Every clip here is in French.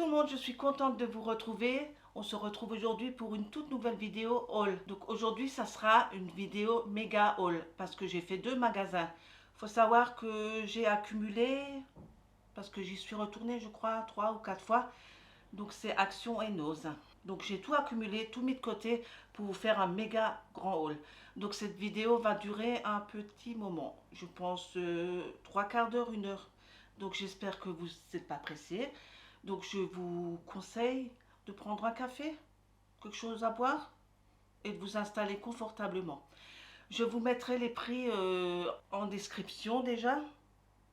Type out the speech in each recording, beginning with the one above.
tout le monde, je suis contente de vous retrouver. On se retrouve aujourd'hui pour une toute nouvelle vidéo haul. Donc aujourd'hui, ça sera une vidéo méga haul parce que j'ai fait 2 magasins. Faut savoir que j'ai accumulé, parce que j'y suis retournée, je crois, 3 ou 4 fois. Donc c'est Action et Nose. Donc j'ai tout accumulé, tout mis de côté pour vous faire un méga grand haul. Donc cette vidéo va durer un petit moment. Je pense 3/4 d'heure, 1 heure. Donc j'espère que vous n'êtes pas pressés. Donc je vous conseille de prendre un café, quelque chose à boire et de vous installer confortablement. Je vous mettrai les prix en description déjà.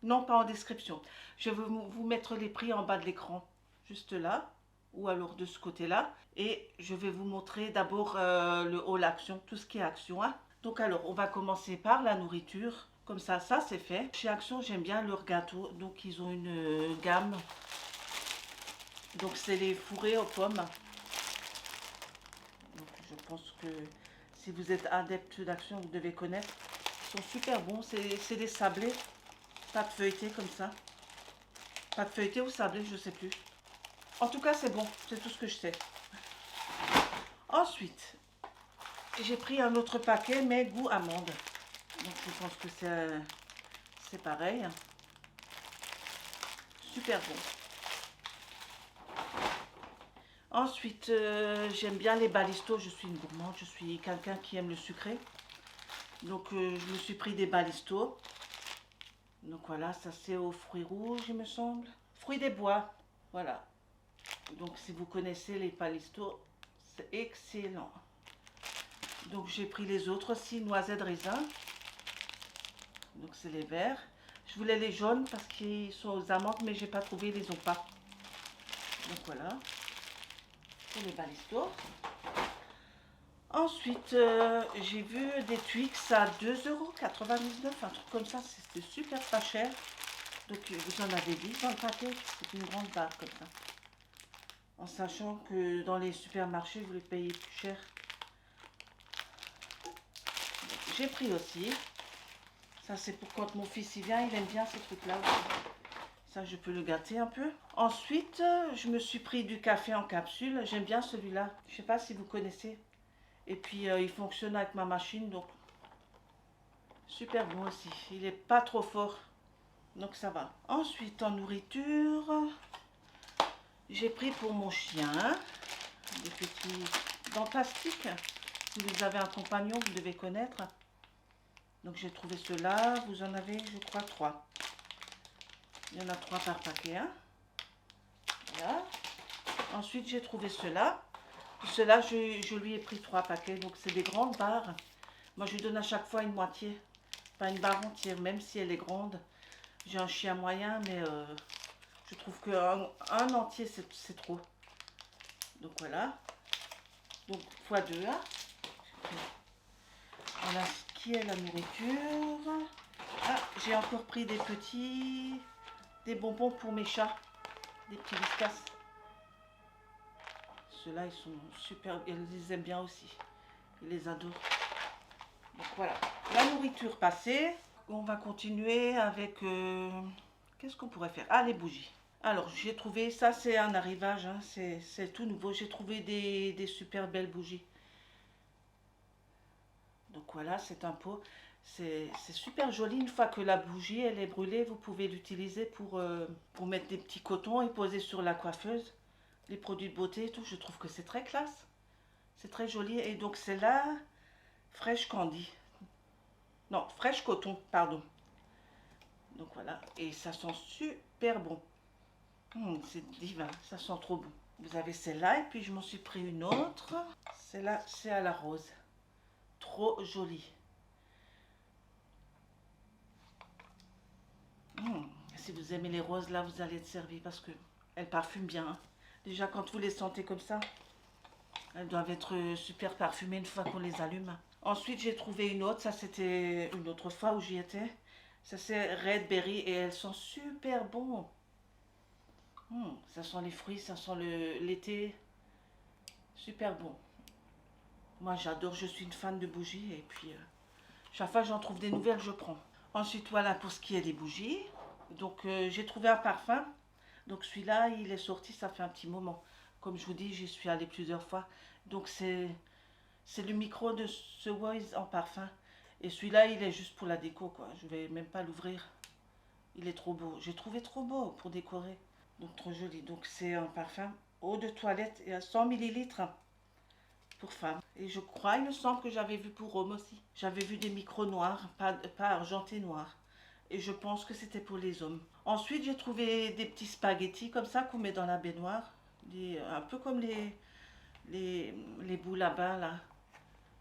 Non, pas en description. Je vais vous mettre les prix en bas de l'écran, juste là, ou alors de ce côté-là. Et je vais vous montrer d'abord le haul action, tout ce qui est action, hein. Donc alors, on va commencer par la nourriture. Comme ça c'est fait. Chez Action, j'aime bien leur gâteau. Donc ils ont une gamme. Donc c'est les fourrés aux pommes. Donc je pense que si vous êtes adepte d'Action, vous devez connaître. Ils sont super bons. C'est des sablés. Pâte feuilletée comme ça. Pâte feuilletée ou sablée, je sais plus. En tout cas, c'est bon. C'est tout ce que je sais. Ensuite, j'ai pris un autre paquet, mais goût amande. Donc, je pense que c'est pareil. Super bon. Ensuite, j'aime bien les balistos. Je suis une gourmande. Je suis quelqu'un qui aime le sucré. Donc, je me suis pris des balistos. Donc, voilà. Ça, c'est aux fruits rouges, il me semble. Fruits des bois. Voilà. Donc, si vous connaissez les balistos, c'est excellent. Donc j'ai pris les autres aussi, noisettes raisin. Donc c'est les verts. Je voulais les jaunes parce qu'ils sont aux amandes, mais j'ai pas trouvé, ils les ont pas. Donc voilà. Pour les balistos. Ensuite, j'ai vu des Twix à 2,99 €, un truc comme ça. C'était super pas cher. Donc vous en avez 10 dans le paquet. C'est une grande barre comme ça. En sachant que dans les supermarchés, vous les payez plus cher. J'ai pris aussi. Ça, c'est pour quand mon fils y vient. Il aime bien ces trucs-là aussi. Ça, je peux le gâter un peu. Ensuite, je me suis pris du café en capsule. J'aime bien celui-là. Je sais pas si vous connaissez. Et puis, il fonctionne avec ma machine. Donc, super bon aussi. Il est pas trop fort. Donc, ça va. Ensuite, en nourriture, j'ai pris pour mon chien des petits dents plastiques. Si vous avez un compagnon, vous devez connaître. Donc j'ai trouvé ceux-là, vous en avez je crois 3. Il y en a 3 par paquet. Hein. Voilà. Ensuite j'ai trouvé ceux-là. Ceux-là je lui ai pris 3 paquets. Donc c'est des grandes barres. Moi je lui donne à chaque fois une moitié. Pas une barre entière, même si elle est grande. J'ai un chien moyen, mais je trouve qu'un entier c'est trop. Donc voilà. Donc x2. Hein. Voilà ce qui est la nourriture. Ah, j'ai encore pris des bonbons pour mes chats, des petits Whiskas. Ceux-là, ils sont super, ils les aiment bien aussi. Ils les adorent. Donc voilà, la nourriture passée. On va continuer avec, qu'est-ce qu'on pourrait faire? Ah, les bougies. Alors, j'ai trouvé, ça c'est un arrivage, hein, c'est tout nouveau. J'ai trouvé des super belles bougies. Donc voilà, c'est un pot. C'est super joli. Une fois que la bougie elle est brûlée, vous pouvez l'utiliser pour mettre des petits cotons et poser sur la coiffeuse. Les produits de beauté et tout. Je trouve que c'est très classe. C'est très joli. Et donc c'est là, Fresh Candy. Non, Fresh Coton, pardon. Donc voilà. Et ça sent super bon. C'est divin. Ça sent trop bon. Vous avez celle-là. Et puis je m'en suis pris une autre. Celle-là, c'est à la rose. Trop jolie. Si vous aimez les roses, là, vous allez être servi parce que elles parfument bien. Hein. Déjà, quand vous les sentez comme ça, elles doivent être super parfumées une fois qu'on les allume. Ensuite, j'ai trouvé une autre. Ça, c'était une autre fois où j'y étais. Ça, c'est Red Berry et elles sont super bon. Ça sent les fruits, ça sent l'été. Super bon. Moi, j'adore. Je suis une fan de bougies et puis chaque fois que j'en trouve des nouvelles, je prends. Ensuite, voilà pour ce qui est des bougies. Donc, j'ai trouvé un parfum. Donc celui-là, il est sorti, ça fait un petit moment. Comme je vous dis, j'y suis allée plusieurs fois. Donc c'est le micro de ce Waze en parfum. Et celui-là, il est juste pour la déco, quoi. Je vais même pas l'ouvrir. Il est trop beau. J'ai trouvé trop beau pour décorer. Donc trop joli. Donc c'est un parfum eau de toilette et à 100 millilitres pour femmes. Et je crois, il me semble que j'avais vu pour hommes aussi. J'avais vu des micros noirs, pas argentés noirs. Et je pense que c'était pour les hommes. Ensuite, j'ai trouvé des petits spaghettis comme ça qu'on met dans la baignoire. Un peu comme les boules à bain là.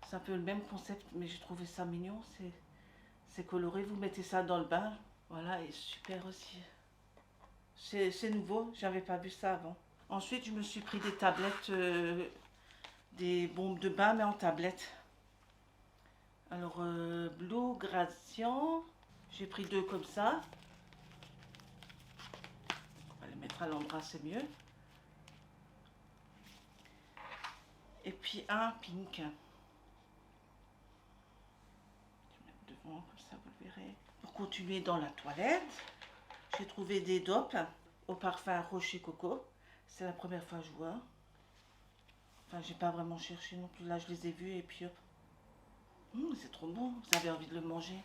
C'est un peu le même concept, mais j'ai trouvé ça mignon. C'est coloré, vous mettez ça dans le bain. Voilà, et super aussi. C'est nouveau, j'avais pas vu ça avant. Ensuite, je me suis pris des tablettes, des bombes de bain, mais en tablette. Alors, Blue Gradient, j'ai pris 2 comme ça. On va les mettre à l'endroit, c'est mieux. Et puis un pink. Je vais mettre devant, comme ça vous le verrez. Pour continuer dans la toilette, j'ai trouvé des dopes au parfum Rocher Coco. C'est la première fois que je vois. Enfin, j'ai pas vraiment cherché non plus. Là, je les ai vus et puis hop. C'est trop bon, vous avez envie de le manger.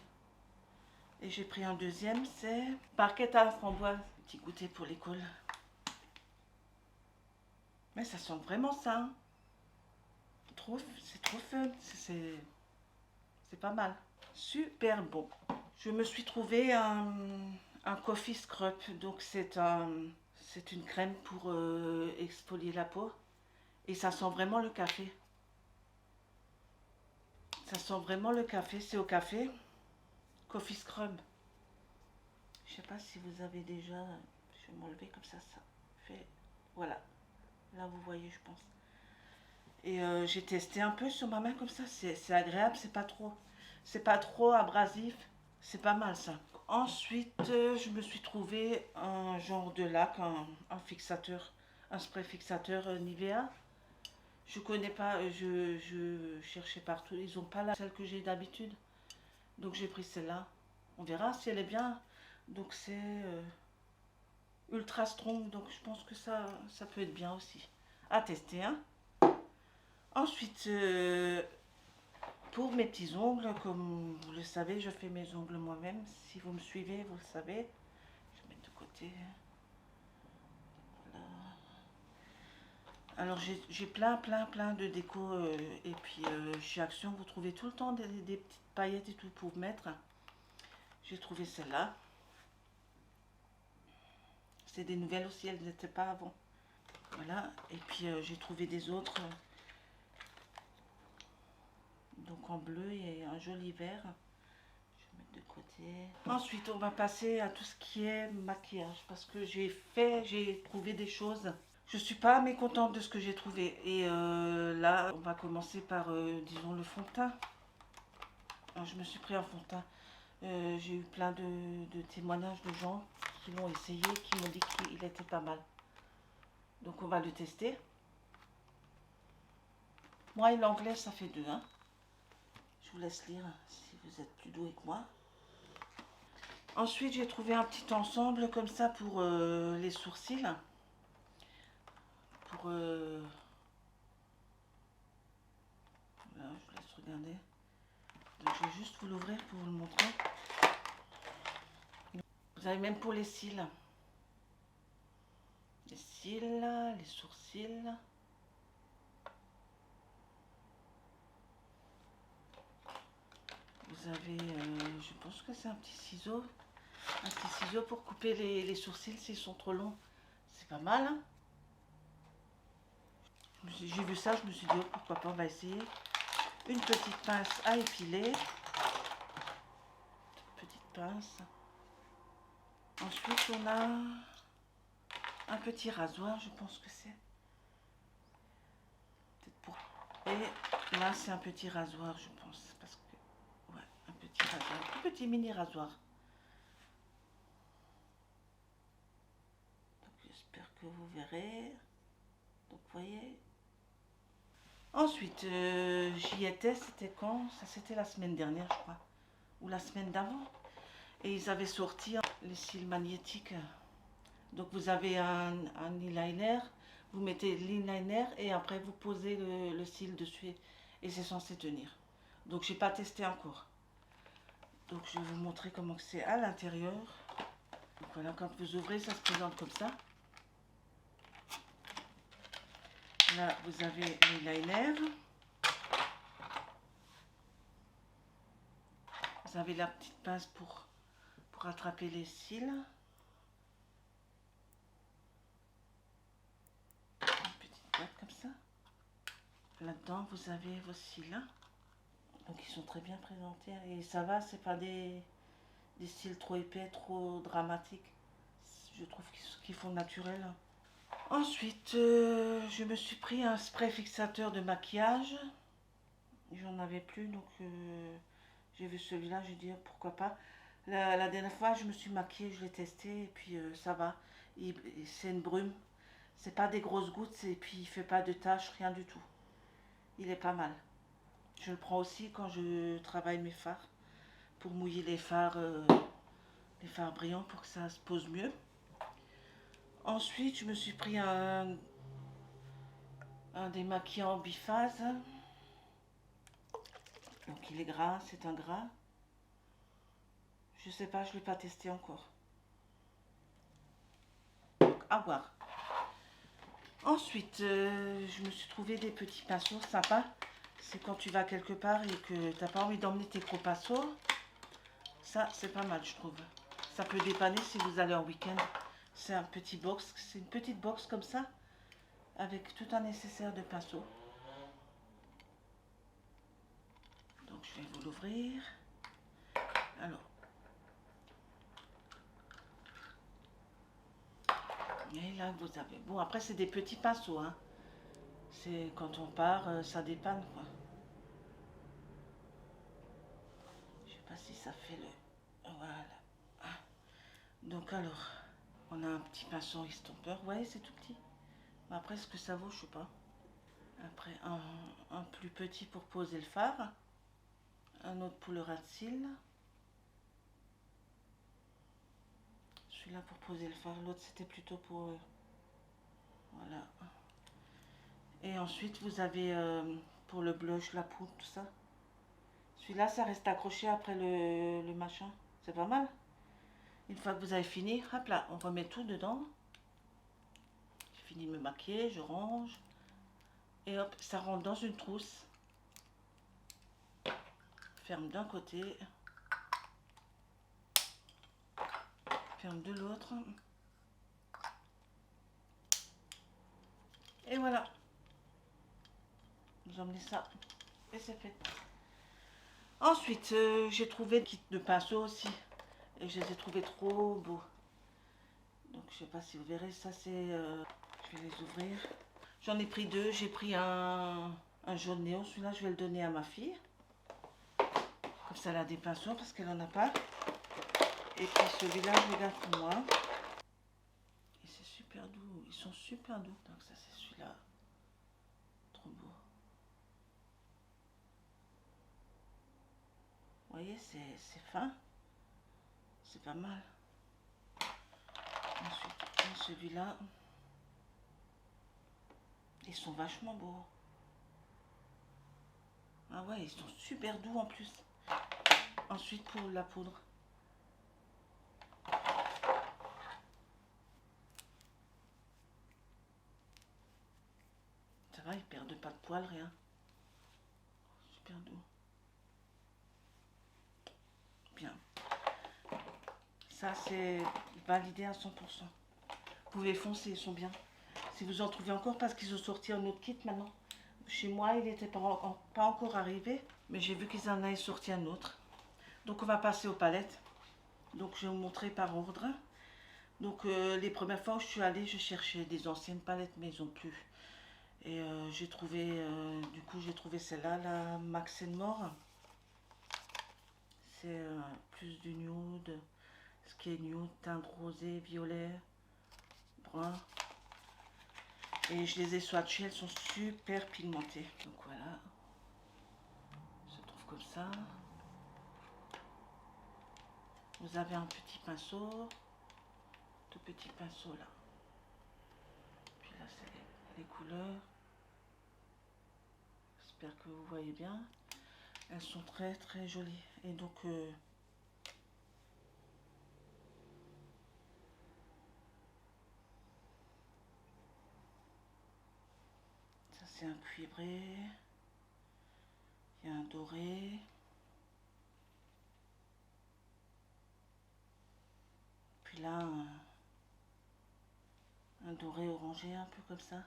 Et j'ai pris un deuxième, c'est Parquet à la framboise. Petit goûter pour l'école. Mais ça sent vraiment ça. Hein. C'est trop fun. C'est pas mal. Super bon. Je me suis trouvé un coffee scrub. Donc c'est une crème pour exfolier la peau. Et ça sent vraiment le café. Ça sent vraiment le café. C'est au café. Coffee scrub. Je sais pas si vous avez déjà... Je vais m'enlever comme ça fait... Voilà. Là vous voyez je pense. Et j'ai testé un peu sur ma main comme ça. C'est agréable, c'est pas trop abrasif. C'est pas mal ça. Ensuite, je me suis trouvé un genre de lac, un fixateur, un spray fixateur Nivea. Je connais pas, je cherchais partout. Ils ont pas celle que j'ai d'habitude. Donc j'ai pris celle-là. On verra si elle est bien. Donc c'est ultra strong. Donc je pense que ça peut être bien aussi. À tester, hein. Ensuite, pour mes petits ongles, comme vous le savez, je fais mes ongles moi-même. Si vous me suivez, vous le savez. Je vais mettre de côté. Voilà. Alors j'ai plein de déco et puis chez Action vous trouvez tout le temps des petites paillettes et tout pour mettre. J'ai trouvé celle-là. C'est des nouvelles aussi, elles n'étaient pas avant. Voilà, et puis j'ai trouvé des autres. Donc en bleu et un joli vert. Je vais mettre de côté. Ensuite on va passer à tout ce qui est maquillage parce que j'ai trouvé des choses. Je suis pas mécontente de ce que j'ai trouvé. Et là, on va commencer par, disons, le fond de teint. Alors, je me suis pris un fond de teint. J'ai eu plein de témoignages de gens qui l'ont essayé, qui m'ont dit qu'il était pas mal. Donc, on va le tester. Moi et l'anglais, ça fait 2. Hein. Je vous laisse lire si vous êtes plus doué que moi. Ensuite, j'ai trouvé un petit ensemble comme ça pour les sourcils. Pour... Voilà, je vous laisse regarder. Donc, je vais juste vous l'ouvrir pour vous le montrer. Vous avez même pour les cils. Les cils, les sourcils. Vous avez, je pense que c'est un petit ciseau. Un petit ciseau pour couper les sourcils s'ils sont trop longs. C'est pas mal, hein. J'ai vu ça, je me suis dit, oh, pourquoi pas, on va essayer. Une petite pince à épiler. Petite pince. Ensuite, on a un petit rasoir, je pense que c'est. Peut-être pour... Et là, c'est un petit rasoir, je pense. Parce que, ouais, un petit rasoir. Un petit mini rasoir. Donc, j'espère que vous verrez. Donc, vous voyez. Ensuite, j'y étais, c'était quand? Ça, c'était la semaine dernière, je crois. Ou la semaine d'avant. Et ils avaient sorti les cils magnétiques. Donc vous avez un eyeliner, vous mettez l'eyeliner et après vous posez le cil dessus et c'est censé tenir. Donc j'ai pas testé encore. Donc je vais vous montrer comment c'est à l'intérieur. Donc voilà, quand vous ouvrez, ça se présente comme ça. Là, vous avez l'eyeliner. Vous avez la petite pince pour attraper les cils. Une petite boîte comme ça. Là-dedans, vous avez vos cils. Donc ils sont très bien présentés. Et ça va, c'est pas des cils trop épais, trop dramatiques. Je trouve qu'ils font naturel. Ensuite, je me suis pris un spray fixateur de maquillage. J'en avais plus, donc j'ai vu celui-là, j'ai dit pourquoi pas. La dernière fois, je me suis maquillée, je l'ai testé, et puis ça va. C'est une brume. C'est pas des grosses gouttes, et puis il fait pas de taches, rien du tout. Il est pas mal. Je le prends aussi quand je travaille mes fards, pour mouiller les fards brillants, pour que ça se pose mieux. Ensuite, je me suis pris un démaquillant biphase. Donc il est gras, c'est un gras. Je sais pas, je ne l'ai pas testé encore. Donc à voir. Ensuite, je me suis trouvé des petits pinceaux sympas. C'est quand tu vas quelque part et que tu n'as pas envie d'emmener tes gros pinceaux. Ça, c'est pas mal, je trouve. Ça peut dépanner si vous allez en week-end. C'est un petit box, c'est une petite box comme ça, avec tout un nécessaire de pinceaux. Donc je vais vous l'ouvrir. Alors. Et là, vous avez... Bon, après, c'est des petits pinceaux, hein. C'est quand on part, ça dépanne, quoi. Je sais pas si ça fait le... Voilà. Ah. Donc alors, on a un petit pinceau estompeur. Ouais, c'est tout petit. Mais après, ce que ça vaut, je sais pas. Après, un plus petit pour poser le fard. Un autre pour le ras de cils. Celui-là pour poser le fard. L'autre, c'était plutôt pour... voilà. Et ensuite, vous avez pour le blush, la poudre, tout ça. Celui-là, ça reste accroché après le machin. C'est pas mal. Une fois que vous avez fini, hop là, on remet tout dedans. J'ai fini de me maquiller, je range. Et hop, ça rentre dans une trousse. Ferme d'un côté. Ferme de l'autre. Et voilà. Vous emmenez ça. Et c'est fait. Ensuite, j'ai trouvé le kit de pinceaux aussi. Et je les ai trouvés trop beaux. Donc, je sais pas si vous verrez, ça c'est... je vais les ouvrir. J'en ai pris deux. J'ai pris un jaune néon. Celui-là, je vais le donner à ma fille. Comme ça, elle a des pinceaux parce qu'elle en a pas. Et puis celui-là, je le garde pour moi. Et c'est super doux. Ils sont super doux. Donc ça, c'est celui-là. Trop beau. Vous voyez, c'est fin. C'est pas mal. Ensuite, celui-là. Ils sont vachement beaux. Ah ouais, ils sont super doux en plus. Ensuite, pour la poudre. Ça va, ils perdent pas de poils, rien. Super doux. Bien. Ça, c'est validé à 100%. Vous pouvez foncer, ils sont bien. Si vous en trouvez encore, parce qu'ils ont sorti un autre kit maintenant. Chez moi, il n'était pas encore arrivé, mais j'ai vu qu'ils en avaient sorti un autre. Donc, on va passer aux palettes. Donc, je vais vous montrer par ordre. Donc, les premières fois où je suis allée, je cherchais des anciennes palettes, mais ils n'ont plus. Et j'ai trouvé, du coup, j'ai trouvé celle-là, la Max More. C'est plus du nude, ce qui est nude, teinte rosé, violet, brun. Et je les ai swatchées, elles sont super pigmentées. Donc voilà, se trouve comme ça. Vous avez un petit pinceau. tout petit pinceau là. Puis là c'est les couleurs. J'espère que vous voyez bien. Elles sont très très jolies. Et donc ça c'est un cuivré. Il y a un doré. Puis là un doré orangé un peu comme ça.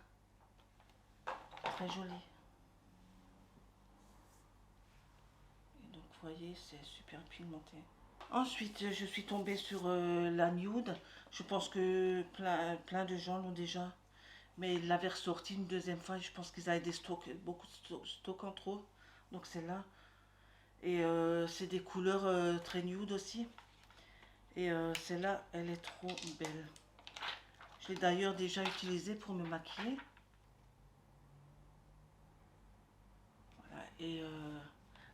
Très joli. Et donc vous voyez c'est super pigmenté. Ensuite, je suis tombée sur la nude. Je pense que plein de gens l'ont déjà. Mais ils l'avaient ressorti une deuxième fois. Je pense qu'ils avaient des stocks, beaucoup de stocks en trop. Donc c'est là. Et c'est des couleurs très nude aussi. Et celle-là, elle est trop belle. Je l'ai d'ailleurs déjà utilisée pour me maquiller. Voilà. Et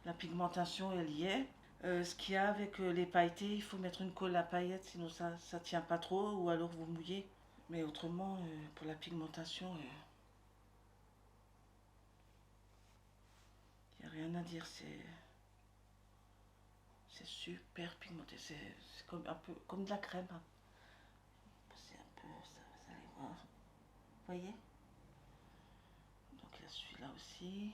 la pigmentation, elle y est. Ce qu'il y a avec les pailletés, il faut mettre une colle à paillettes, sinon ça ne tient pas trop, ou alors vous mouillez. Mais autrement, pour la pigmentation, il n'y a rien à dire, c'est super pigmenté, c'est comme un peu comme de la crème. C'est un peu ça, vous allez voir. Vous voyez? Donc il y a celui-là aussi.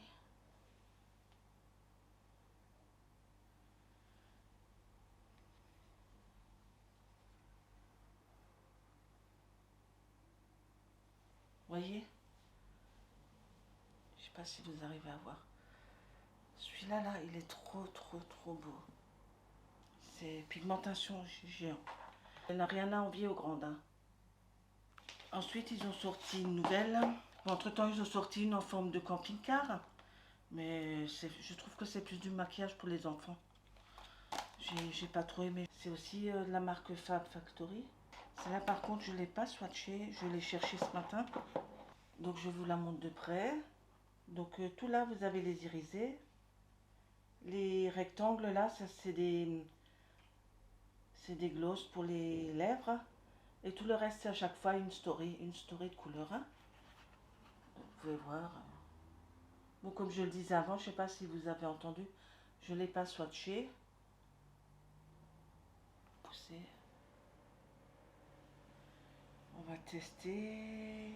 Vous voyez? Je sais pas si vous arrivez à voir. Celui-là, là, il est trop, trop, trop beau. C'est pigmentation géant. Elle n'a rien à envier aux grandes. Hein. Ensuite, ils ont sorti une nouvelle. Entre-temps, ils ont sorti une en forme de camping-car. Mais je trouve que c'est plus du maquillage pour les enfants. J'ai pas trop aimé. C'est aussi de la marque Fab Factory. Celle-là, par contre, je ne l'ai pas swatchée. Je l'ai cherchée ce matin. Donc, je vous la montre de près. Donc, tout là, vous avez les irisés. Les rectangles, là, ça c'est des gloss pour les lèvres. Et tout le reste, c'est à chaque fois une story de couleur. Hein. Donc, vous pouvez voir. Bon, comme je le disais avant, je ne sais pas si vous avez entendu, je ne l'ai pas swatché. Poussez. On va tester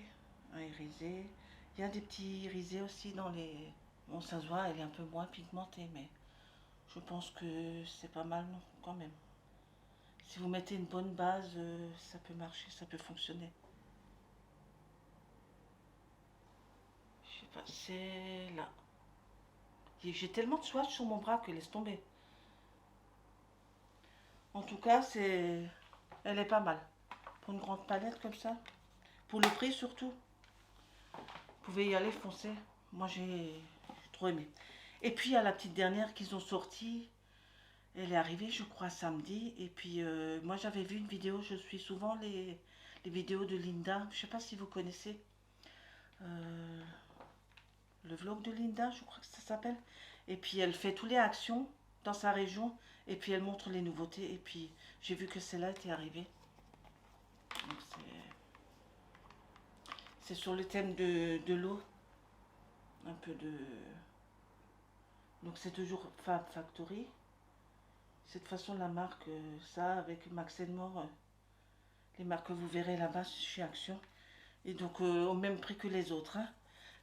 un irisé. Il y a des petits irisés aussi dans les... Bon, ça se voit, elle est un peu moins pigmentée, mais je pense que c'est pas mal non, quand même. Si vous mettez une bonne base, ça peut marcher, ça peut fonctionner. Je sais pas, c'est là. J'ai tellement de swatch sur mon bras que laisse tomber. En tout cas, elle est pas mal. Pour une grande palette comme ça. Pour le prix surtout. Vous pouvez y aller foncer. Moi, j'ai trop aimé. Et puis, il y a la petite dernière qu'ils ont sortie. Elle est arrivée, je crois, samedi. Et puis, moi, j'avais vu une vidéo. Je suis souvent les vidéos de Linda. Je sais pas si vous connaissez. Le vlog de Linda, je crois que ça s'appelle. Et puis, elle fait toutes les actions dans sa région. Et puis, elle montre les nouveautés. Et puis, j'ai vu que celle-là était arrivée. Donc, c'est sur le thème de l'eau. Un peu de... Donc, c'est toujours Fab Factory. Cette façon, la marque, ça, avec Max More, les marques que vous verrez là-bas chez Action. Et donc, au même prix que les autres. Hein.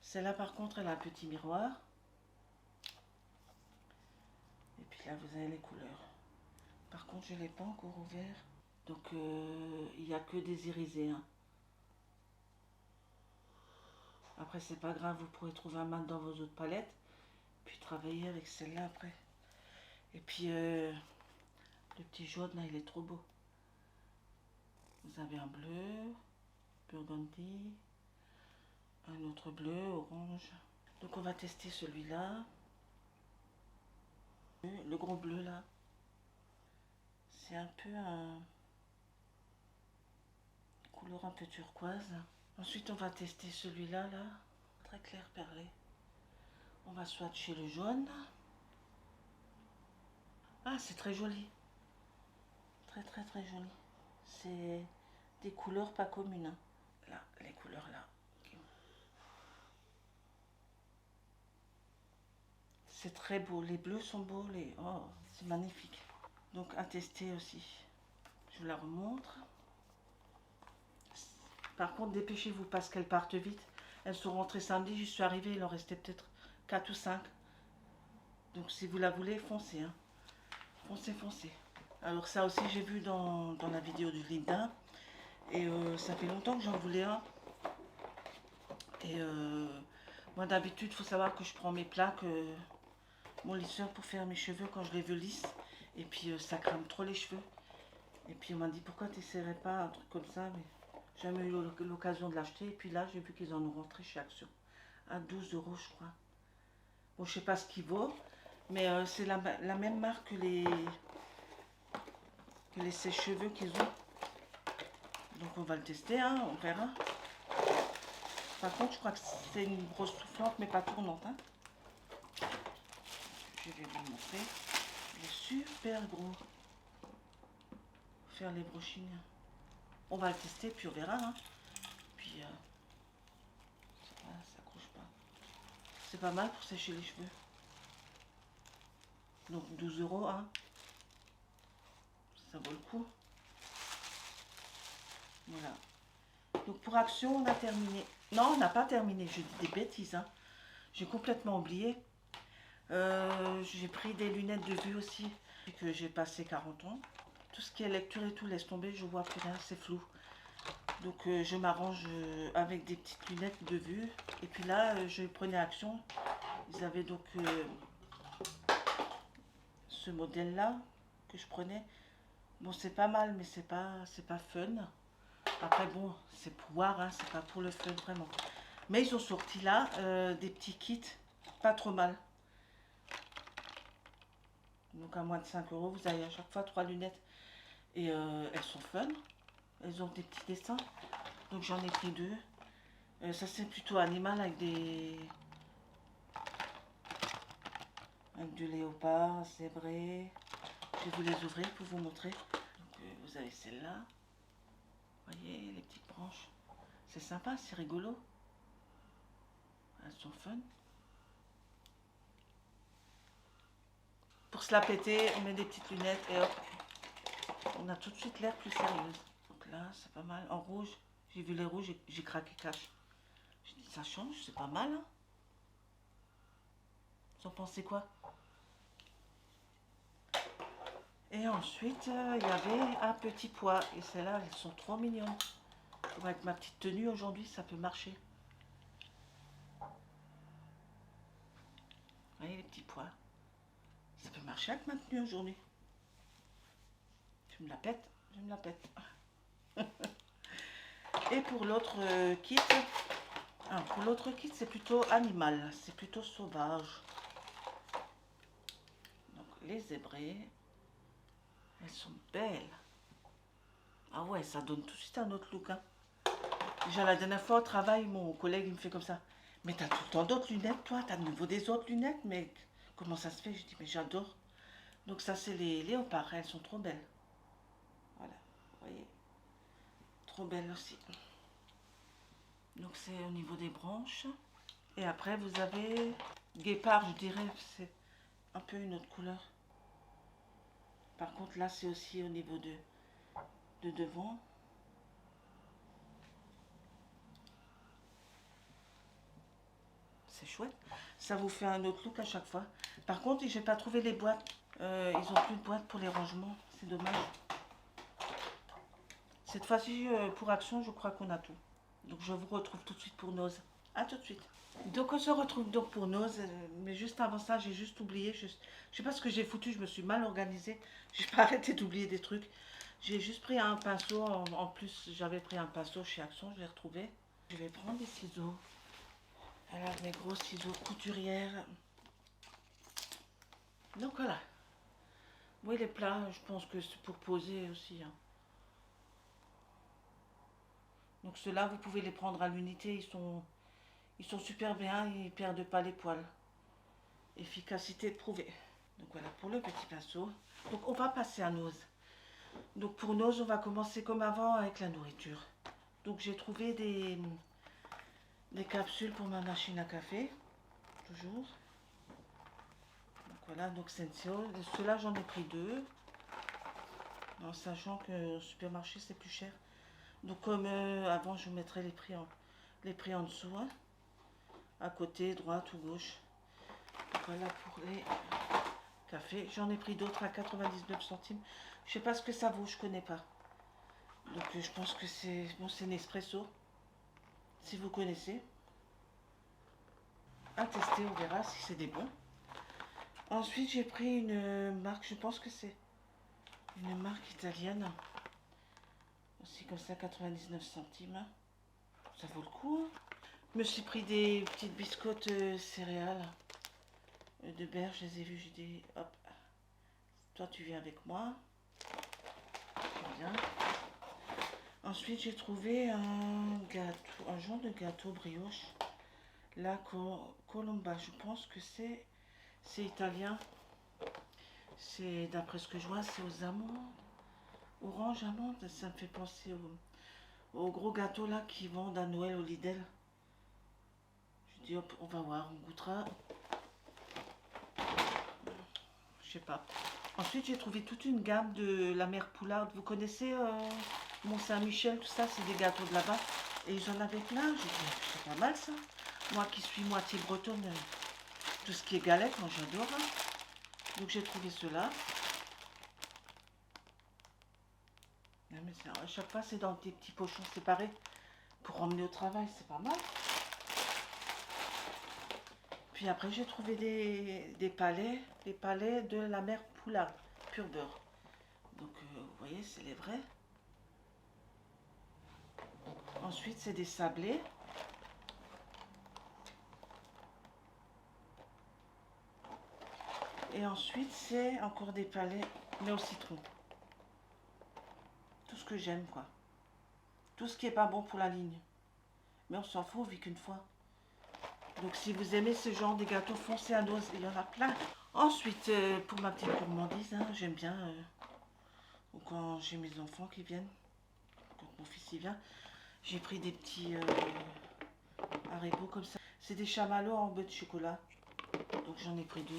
Celle-là, par contre, elle a un petit miroir. Et puis là, vous avez les couleurs. Par contre, je ne l'ai pas encore ouvert. Donc, il n'y a que des irisés. Hein. Après, c'est pas grave, vous pourrez trouver un mat dans vos autres palettes. Puis travailler avec celle-là après. Et puis, le petit jaune, là, il est trop beau. Vous avez un bleu, burgundy, un autre bleu, orange. Donc, on va tester celui-là. Le gros bleu, là. C'est un peu un... couleur un peu turquoise. Ensuite, on va tester celui-là, là. Très clair perlé. On va swatcher le jaune. Ah, c'est très joli. Très, très, très joli. C'est des couleurs pas communes. Hein. Là, les couleurs là. C'est très beau. Les bleus sont beaux. Oh, c'est magnifique. Donc à tester aussi. Je vous la remontre. Par contre, dépêchez-vous parce qu'elles partent vite. Elles sont rentrées samedi. Je suis arrivée, il en restait peut-être 4 ou 5. Donc si vous la voulez, foncez. Hein. Foncez, foncez. Alors ça aussi, j'ai vu dans la vidéo de Linda. Et ça fait longtemps que j'en voulais un. Et moi d'habitude, il faut savoir que je prends mes plaques, mon lisseur pour faire mes cheveux quand je les veux lisses. Et puis ça crame trop les cheveux. Et puis on m'a dit pourquoi tu n'essaierais pas un truc comme ça. Mais j'ai jamais eu l'occasion de l'acheter. Et puis là, j'ai vu qu'ils en ont rentré chez Action. À 12 € je crois. Bon, je sais pas ce qu'il vaut. Mais c'est la même marque que les sèche-cheveux qu'ils ont. Donc on va le tester, hein, on verra. Par contre, je crois que c'est une brosse soufflante, mais pas tournante. Hein. Je vais vous le montrer. Il est super gros. Faire les brushings. On va le tester, puis on verra. Hein. Puis, ça s'accroche pas. C'est pas mal pour sécher les cheveux. Donc 12 €, hein. Ça vaut le coup. Voilà. Donc pour Action, on a terminé. Non, on n'a pas terminé. Je dis des bêtises. Hein. J'ai complètement oublié. J'ai pris des lunettes de vue aussi. Que j'ai passé 40 ans. Tout ce qui est lecture et tout, laisse tomber. Je vois plus rien. C'est flou. Donc je m'arrange avec des petites lunettes de vue. Et puis là, je prenais Action. Ils avaient donc ce modèle-là que je prenais. Bon, c'est pas mal, mais c'est pas fun. Après, bon, c'est pour voir, hein, c'est pas pour le fun, vraiment. Mais ils ont sorti là des petits kits, pas trop mal. Donc à moins de 5 €, vous avez à chaque fois 3 lunettes. Et elles sont fun. Elles ont des petits dessins. Donc j'en ai pris 2. Ça c'est plutôt animal avec du léopard, zébré. Je vais vous les ouvrir pour vous montrer. Donc, vous avez celle-là. Vous voyez les petites branches. C'est sympa, c'est rigolo. Elles sont fun. Pour se la péter, on met des petites lunettes et hop. On a tout de suite l'air plus sérieuse. Donc là, c'est pas mal. En rouge, j'ai vu les rouges, j'ai craqué cash. J'ai dit, ça change, c'est pas mal. Hein. Vous en pensez quoi? Et ensuite, il y avait un petit pois. Et celles-là, elles sont trop mignonnes. Avec ma petite tenue aujourd'hui, ça peut marcher. Vous voyez les petits pois? Ça peut marcher avec ma tenue aujourd'hui. Je me la pète, je me la pète. Et pour l'autre kit, c'est plutôt animal, c'est plutôt sauvage. Donc les zébrés, elles sont belles. Ah ouais, ça donne tout de suite un autre look. Hein. Déjà la dernière fois au travail, mon collègue il me fait comme ça. Mais t'as tout le temps d'autres lunettes, toi? T'as de nouveau des autres lunettes? Mais comment ça se fait? Je dis, mais j'adore. Donc ça, c'est les léopards. Elles sont trop belles. Voilà, vous voyez. Trop belles aussi. Donc c'est au niveau des branches. Et après, vous avez guépard, je dirais. C'est un peu une autre couleur. Par contre, là, c'est aussi au niveau de devant. C'est chouette. Ça vous fait un autre look à chaque fois. Par contre, j'ai pas trouvé les boîtes. Ils ont plus de boîtes pour les rangements. C'est dommage. Cette fois-ci, pour Action, je crois qu'on a tout. Donc, je vous retrouve tout de suite pour Nose. À tout de suite. Donc, on se retrouve donc pour Nose. Mais juste avant ça, j'ai juste oublié. Je sais pas ce que j'ai foutu. Je me suis mal organisée. J'ai pas arrêté d'oublier des trucs. J'ai juste pris un pinceau. En plus, j'avais pris un pinceau chez Action. Je l'ai retrouvé. Je vais prendre des ciseaux. Alors, mes gros ciseaux couturières. Donc, voilà. Oui, les plats, je pense que c'est pour poser aussi. Hein. Donc, ceux-là, vous pouvez les prendre à l'unité. Ils sont super bien. Ils ne perdent pas les poils. Efficacité prouvée. Donc, voilà pour le petit pinceau. Donc, on va passer à Nose. Donc pour nous, on va commencer comme avant avec la nourriture. Donc j'ai trouvé des capsules pour ma machine à café, toujours. Donc voilà, donc Senseo. Ceux-là, j'en ai pris 2. En sachant que au supermarché, c'est plus cher. Donc comme avant, je vous mettrai les prix en dessous. Hein, à côté, droite ou gauche. Donc voilà pour les cafés. J'en ai pris d'autres à 99 centimes. Je sais pas ce que ça vaut, je connais pas. Donc je pense que c'est bon, c'est Nespresso. Si vous connaissez. À tester, on verra si c'est des bons. Ensuite, j'ai pris une marque, je pense que c'est une marque italienne. Aussi comme ça, 99 centimes. Ça vaut le coup. Hein. Je me suis pris des petites biscottes céréales de berge. Je les ai vues, j'ai dit, hop, toi tu viens avec moi. Bien. Ensuite, j'ai trouvé un gâteau, un genre de gâteau brioche. La Colomba, je pense que c'est italien. C'est, d'après ce que je vois, c'est aux amandes. Orange, amande, ça me fait penser au gros gâteau là qui vendent à Noël au Lidl. Je dis hop, on va voir, on goûtera. Je sais pas. Ensuite, j'ai trouvé toute une gamme de la mère Poularde. Vous connaissez Mont-Saint-Michel, tout ça, c'est des gâteaux de là-bas. Et ils en avaient plein. J'ai dit, c'est pas mal ça. Moi qui suis moitié bretonne, tout ce qui est galette, moi j'adore. Hein. Donc j'ai trouvé cela. Mais à chaque fois, c'est dans des petits pochons séparés pour emmener au travail. C'est pas mal. Puis après, j'ai trouvé des palais de la mère Poularde, pur beurre. Donc, vous voyez, c'est les vrais. Ensuite, c'est des sablés. Et ensuite, c'est encore des palais, mais au citron. Tout ce que j'aime, quoi. Tout ce qui est pas bon pour la ligne. Mais on s'en fout, on vit qu'une fois. Donc, si vous aimez ce genre de gâteaux, foncez à dose. Il y en a plein. Ensuite, pour ma petite gourmandise, hein, j'aime bien... quand j'ai mes enfants qui viennent, quand mon fils y vient, j'ai pris des petits Haribo comme ça. C'est des chamallows en beurre de chocolat. Donc j'en ai pris 2.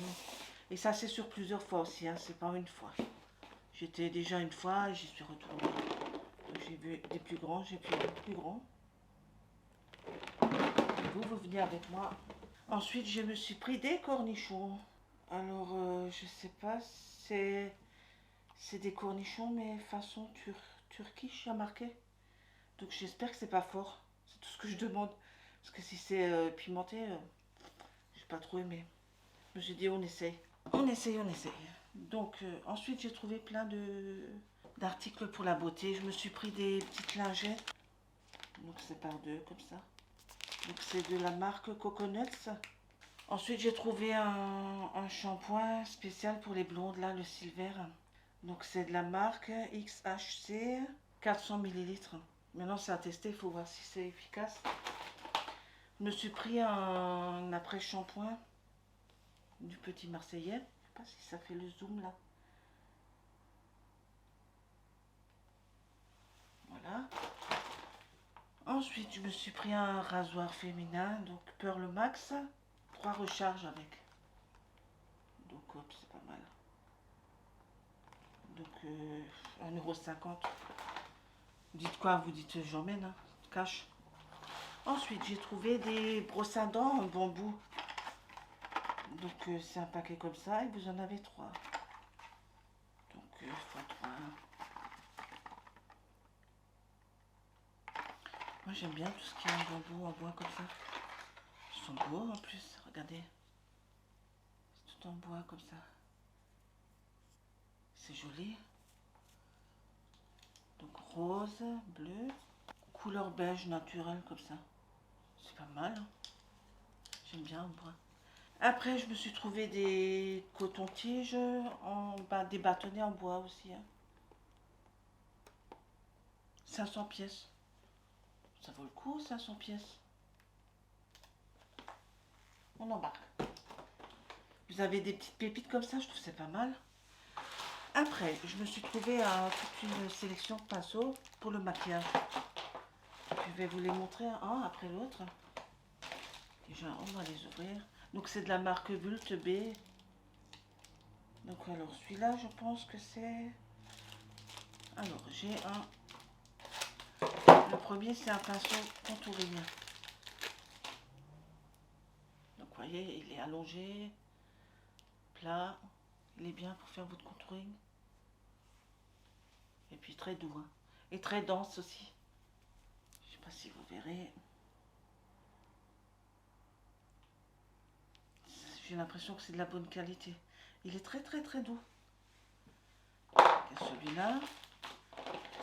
Et ça c'est sur plusieurs fois aussi, hein, c'est pas une fois. J'étais déjà une fois et j'y suis retournée. Donc j'ai vu des plus grands, j'ai pris des plus grands. Vous venez avec moi. Ensuite je me suis pris des cornichons. Alors je sais pas, c'est des cornichons mais façon turquiche à marquer. Donc j'espère que c'est pas fort. C'est tout ce que je demande. Parce que si c'est pimenté, j'ai pas trop aimé. Je me suis dit on essaye. On essaye, on essaye. Donc ensuite j'ai trouvé plein d'articles pour la beauté. Je me suis pris des petites lingettes. Donc c'est par 2 comme ça. Donc c'est de la marque Coconuts. Ensuite j'ai trouvé un shampoing spécial pour les blondes là, le Silver. Donc c'est de la marque XHC 400 ml. Maintenant c'est à tester, il faut voir si c'est efficace. Je me suis pris un après-shampoing du Petit Marseillais. Je sais pas si ça fait le zoom là. Voilà. Ensuite, je me suis pris un rasoir féminin, donc Pearl Max. 3 recharges avec. Donc hop, c'est pas mal. Donc 1,50 €. Dites quoi? Vous dites j'emmène, hein, cash. Ensuite, j'ai trouvé des brosses à dents en bambou. Donc c'est un paquet comme ça et vous en avez 3. Donc x 3. Moi j'aime bien tout ce qui est en bambou, en bois comme ça. Ils sont beaux en plus, regardez. C'est tout en bois comme ça. C'est joli. Donc rose, bleu, couleur beige naturelle comme ça. C'est pas mal. Hein. J'aime bien en bois. Après, je me suis trouvé des cotons-tiges, des bâtonnets en bois aussi. Hein. 500 pièces. Ça vaut le coup, 500 pièces. On embarque. Vous avez des petites pépites comme ça, je trouve c'est pas mal. Après, je me suis trouvée à toute une sélection de pinceaux pour le maquillage. Je vais vous les montrer un après l'autre. Déjà, on va les ouvrir. Donc, c'est de la marque Vult B. Donc, alors, celui-là, je pense que c'est... Alors, j'ai un... Le premier, c'est un pinceau contouring. Donc, vous voyez, il est allongé, plat. Il est bien pour faire votre contouring. Et puis, très doux. Hein. Et très dense aussi. Je ne sais pas si vous verrez. J'ai l'impression que c'est de la bonne qualité. Il est très très très doux. Celui-là.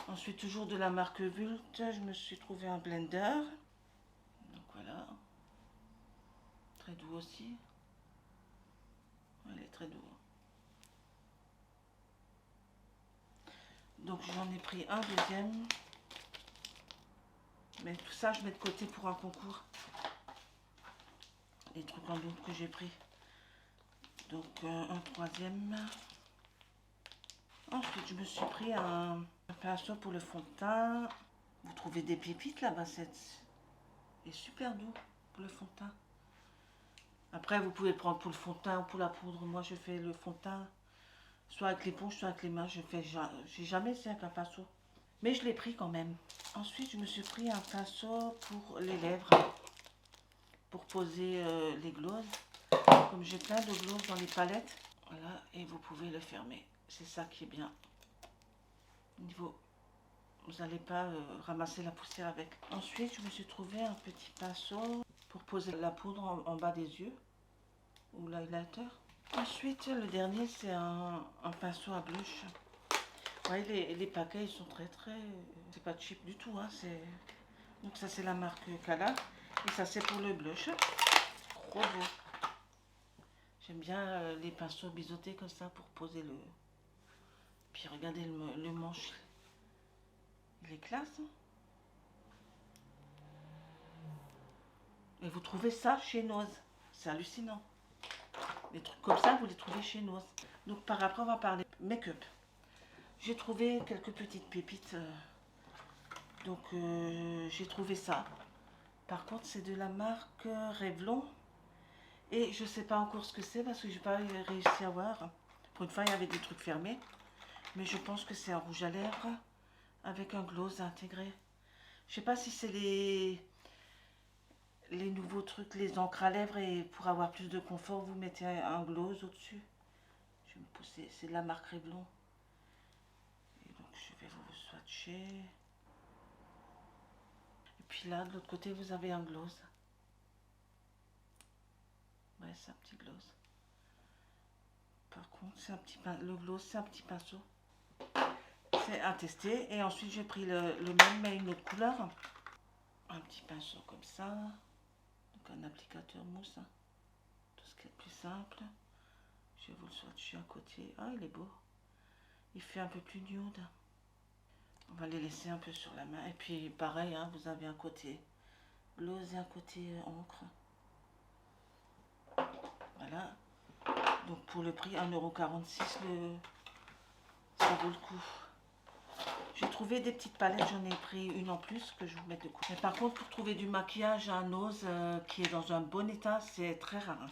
Ensuite, toujours de la marque Vult, je me suis trouvé un blender. Donc voilà. Très doux aussi. Il est très doux. Donc j'en ai pris un deuxième. Mais tout ça, je mets de côté pour un concours. Les trucs en doute que j'ai pris. Donc un troisième. Ensuite, je me suis pris un pinceau pour le fond de teint. Vous trouvez des pépites là-bas, c'est super doux pour le fond de teint. Après, vous pouvez prendre pour le fond de teint ou pour la poudre. Moi, je fais le fond de teint soit avec l'éponge, soit avec les mains. J'ai jamais essayé avec un pinceau. Mais je l'ai pris quand même. Ensuite, je me suis pris un pinceau pour les lèvres. Pour poser les glosses. Comme j'ai plein de glosses dans les palettes. Voilà, et vous pouvez le fermer. C'est ça qui est bien. Niveau, vous n'allez pas ramasser la poussière avec. Ensuite, je me suis trouvé un petit pinceau pour poser la poudre en bas des yeux. Ou l'highlighter. Ensuite, le dernier, c'est un pinceau à blush. Vous voyez, les paquets, ils sont très très... C'est pas cheap du tout. Hein, donc ça, c'est la marque Kala. Et ça, c'est pour le blush. Trop beau. J'aime bien les pinceaux biseautés comme ça pour poser le... Puis regardez le manche. Il est classe. Hein. Et vous trouvez ça chez Noz. C'est hallucinant. Les trucs comme ça, vous les trouvez chez Noz. Donc par après, on va parler make-up. J'ai trouvé quelques petites pépites. Donc j'ai trouvé ça. Par contre, c'est de la marque Revlon. Et je ne sais pas encore ce que c'est parce que je n'ai pas réussi à voir. Pour une fois, il y avait des trucs fermés. Mais je pense que c'est un rouge à lèvres avec un gloss intégré. Je ne sais pas si c'est les nouveaux trucs, les encres à lèvres. Et pour avoir plus de confort, vous mettez un gloss au-dessus. Je vais me pousser. C'est de la marque Revlon. Et donc, je vais vous swatcher. Et puis là, de l'autre côté, vous avez un gloss. Ouais, c'est un petit gloss. Par contre, c'est un petit le gloss, c'est un petit pinceau. C'est à tester. Et ensuite, j'ai pris le même, mais une autre couleur. Un petit pinceau comme ça. Donc, un applicateur mousse. Hein. Tout ce qui est plus simple. Je vais vous le swatcher à côté. Ah, il est beau. Il fait un peu plus nude. On va les laisser un peu sur la main. Et puis, pareil, hein, vous avez un côté gloss et un côté encre. Voilà. Donc, pour le prix, 1,46 €, ça vaut le coup. J'ai trouvé des petites palettes, j'en ai pris une en plus que je vous mets de côté. Mais par contre, pour trouver du maquillage à Nose qui est dans un bon état, c'est très rare. Hein.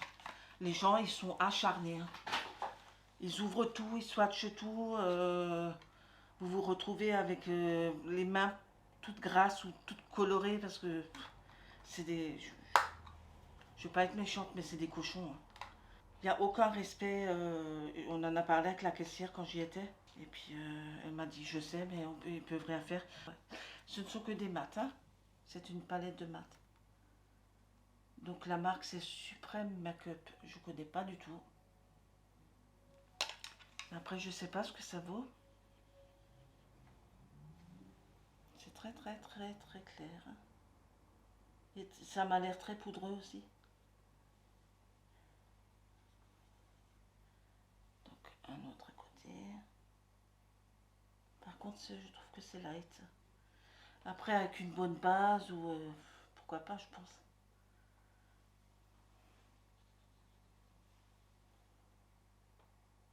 Les gens, ils sont acharnés. Hein. Ils ouvrent tout, ils swatchent tout. Vous vous retrouvez avec les mains toutes grasses ou toutes colorées parce que c'est des... Je ne vais pas être méchante, mais c'est des cochons. Hein. Il n'y a aucun respect. On en a parlé avec la caissière quand j'y étais. Et puis elle m'a dit, je sais, mais ils ne peuvent rien faire. Ce ne sont que des mats. Hein. C'est une palette de mats. Donc la marque, c'est Supreme Makeup. Je ne connais pas du tout. Après, je ne sais pas ce que ça vaut. C'est très, très, très, très clair. Hein. Et ça m'a l'air très poudreux aussi. Donc un autre à côté. Par contre, je trouve que c'est light. Après, avec une bonne base ou pourquoi pas, je pense.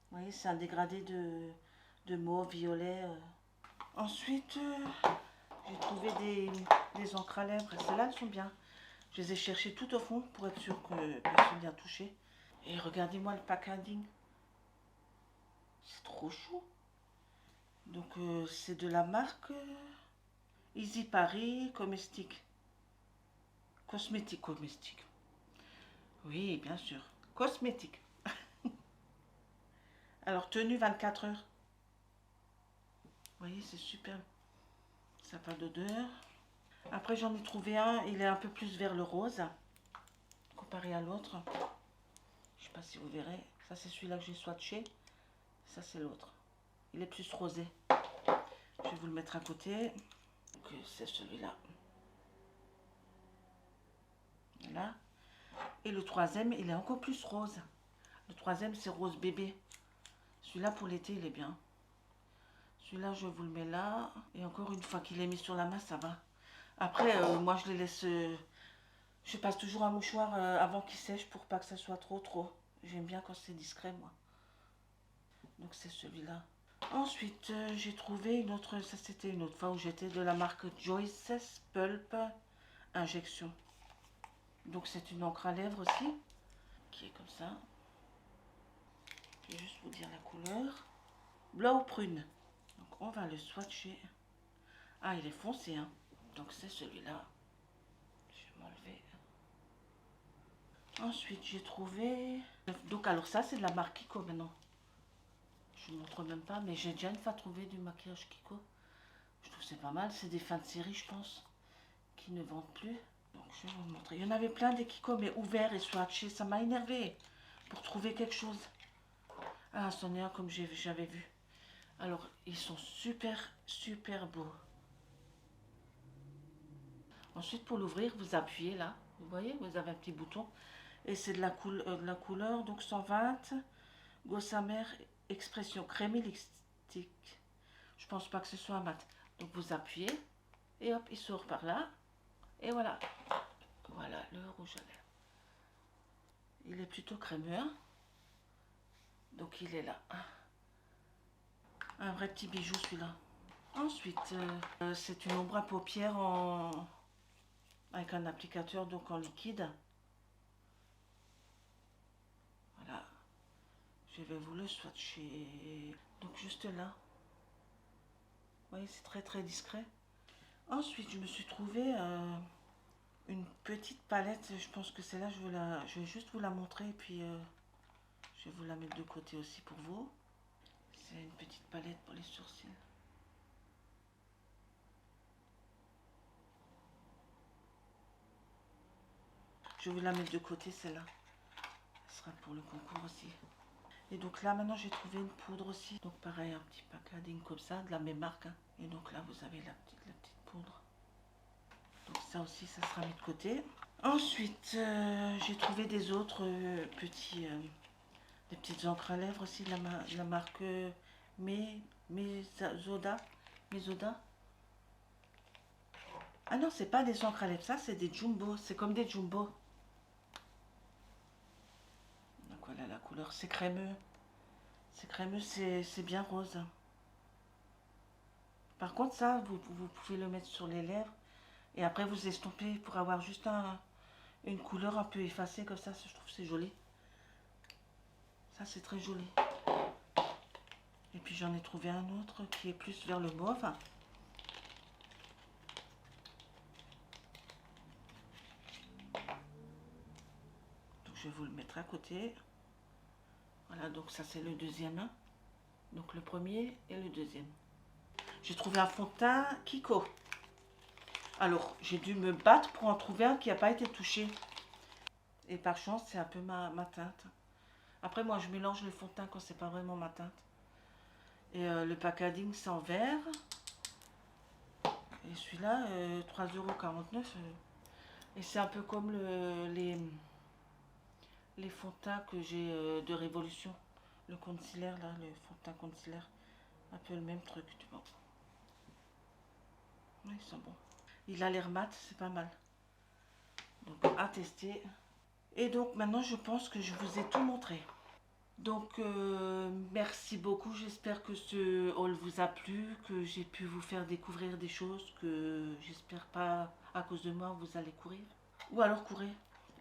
Vous voyez, c'est un dégradé de mauve, violet. Ensuite, j'ai trouvé des encres à lèvres. Celles-là, elles sont bien. Je les ai cherchées tout au fond pour être sûre qu'elles sont bien touchées. Et regardez-moi le packaging. C'est trop chou. Donc, c'est de la marque Easy Paris Cosmétique. Cosmétique. Oui, bien sûr. Cosmétique. Alors, tenue 24 heures. Vous voyez, c'est super. Ça n'a pas d'odeur. Après, j'en ai trouvé un. Il est un peu plus vers le rose. Comparé à l'autre. Je ne sais pas si vous verrez. Ça, c'est celui-là que j'ai swatché. Ça, c'est l'autre. Il est plus rosé. Je vais vous le mettre à côté. C'est celui-là. Là. Et le troisième, il est encore plus rose. Le troisième, c'est rose bébé. Celui-là, pour l'été, il est bien. Celui-là, je vous le mets là. Et encore une fois qu'il est mis sur la main, ça va. Après, moi, je les laisse... je passe toujours un mouchoir avant qu'il sèche pour pas que ça soit trop. J'aime bien quand c'est discret, moi. Donc, c'est celui-là. Ensuite, j'ai trouvé une autre... Ça, c'était une autre fois où j'étais de la marque Joyce's Pulp Injection. Donc, c'est une encre à lèvres aussi. Qui est comme ça. Je vais juste vous dire la couleur. Blanc ou prune. Donc, on va le swatcher. Ah, il est foncé, hein. Donc, c'est celui-là. Je vais m'enlever. Ensuite, j'ai trouvé... Donc, alors ça, c'est de la marque Kiko maintenant. Je ne vous montre même pas, mais j'ai déjà une fois trouvé du maquillage Kiko. Je trouve que c'est pas mal. C'est des fins de série, je pense, qui ne vendent plus. Donc, je vais vous montrer. Il y en avait plein des Kiko, mais ouverts et swatchés. Ça m'a énervé pour trouver quelque chose. Ah, c'en est un comme j'avais vu. Alors, ils sont super beaux. Ensuite, pour l'ouvrir, vous appuyez là. Vous voyez, vous avez un petit bouton. Et c'est de la couleur, donc 120. Gossamer Expression Crémy Lipstick. Je pense pas que ce soit un mat. Donc, vous appuyez. Et hop, il sort par là. Et voilà. Voilà, le rouge à lèvres. Il est plutôt crémeux, hein. Donc, il est là. Un vrai petit bijou, celui-là. Ensuite, c'est une ombre à paupières avec un applicateur, donc en liquide. Voilà. Je vais vous le swatcher. Donc, juste là. Vous voyez, c'est très discret. Ensuite, je me suis trouvé une petite palette. Je pense que celle-là, je vais juste vous la montrer. Et puis, je vais vous la mettre de côté aussi pour vous. C'est une petite palette pour les sourcils. Je vais vous la mettre de côté, celle-là. Ce sera pour le concours aussi. Et donc là, maintenant, j'ai trouvé une poudre aussi. Donc pareil, un petit packaging comme ça, de la même marque, hein. Et donc là, vous avez la petite poudre. Donc ça aussi, ça sera mis de côté. Ensuite, j'ai trouvé des autres des petites encres à lèvres aussi de la marque Mesoda. Ah non, c'est pas des encres à lèvres, ça c'est des jumbo. C'est comme des jumbo. Donc voilà la couleur, c'est crémeux. C'est crémeux, c'est bien rose. Par contre, ça, vous pouvez le mettre sur les lèvres. Et après, vous estompez pour avoir juste une couleur un peu effacée comme ça. Je trouve que c'est joli. Ça, c'est très joli. Et puis, j'en ai trouvé un autre qui est plus vers le mauve. Donc, je vais vous le mettre à côté. Voilà, donc ça, c'est le deuxième. Donc, le premier et le deuxième. J'ai trouvé un fond de teint Kiko. Alors, j'ai dû me battre pour en trouver un qui n'a pas été touché. Et par chance, c'est un peu ma teinte. Après, moi, je mélange le fond de teint quand c'est pas vraiment ma teinte. Et le packaging, c'est en verre. Et celui-là, 3,49 €. Et c'est un peu comme les fonds de teint que j'ai de Révolution. Le concealer, là, le fond de teint concealer. Un peu le même truc, tu vois. Oui, ils sont bons. Il a l'air mat, c'est pas mal. Donc, à tester. Et donc, maintenant, je pense que je vous ai tout montré. Donc, merci beaucoup. J'espère que ce haul vous a plu, que j'ai pu vous faire découvrir des choses que j'espère pas, à cause de moi, vous allez courir. Ou alors courir.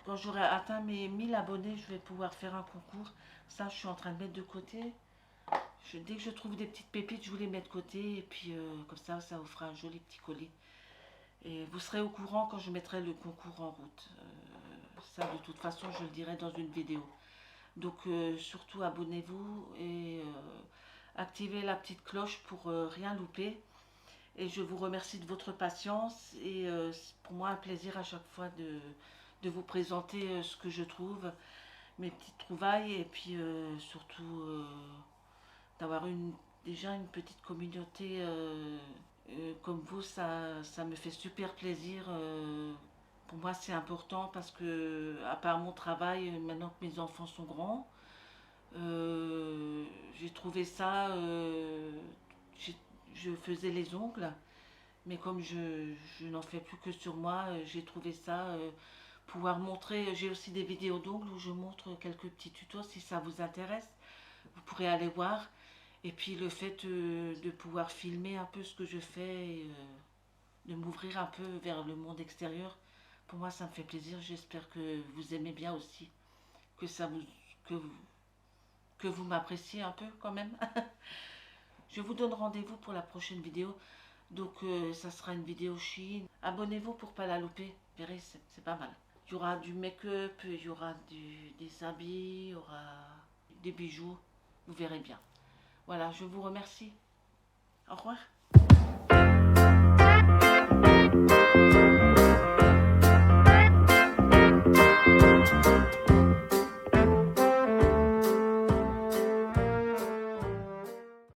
Quand j'aurai atteint mes 1000 abonnés, je vais pouvoir faire un concours. Ça, je suis en train de mettre de côté. Dès que je trouve des petites pépites, je vous les mets de côté. Et puis, comme ça vous fera un joli petit colis. Et vous serez au courant quand je mettrai le concours en route. Ça, de toute façon, je le dirai dans une vidéo. Donc, surtout, abonnez-vous et activez la petite cloche pour rien louper. Et je vous remercie de votre patience. Et c'est pour moi un plaisir à chaque fois de vous présenter ce que je trouve, mes petites trouvailles. Et puis, surtout, d'avoir déjà une petite communauté comme vous, ça me fait super plaisir. Pour moi, c'est important parce que, à part mon travail, maintenant que mes enfants sont grands, j'ai trouvé ça. Je faisais les ongles, mais comme je n'en fais plus que sur moi, j'ai trouvé ça. Pouvoir montrer. J'ai aussi des vidéos d'ongles où je montre quelques petits tutos si ça vous intéresse. Vous pourrez aller voir. Et puis le fait de pouvoir filmer un peu ce que je fais, et, de m'ouvrir un peu vers le monde extérieur, pour moi ça me fait plaisir. J'espère que vous aimez bien aussi, que ça vous, que vous, que vous m'appréciez un peu quand même. Je vous donne rendez-vous pour la prochaine vidéo. Donc ça sera une vidéo Chine. Abonnez-vous pour pas la louper. Vous verrez, c'est pas mal. Il y aura du make-up, il y aura des habits, il y aura des bijoux. Vous verrez bien. Voilà, je vous remercie. Au revoir.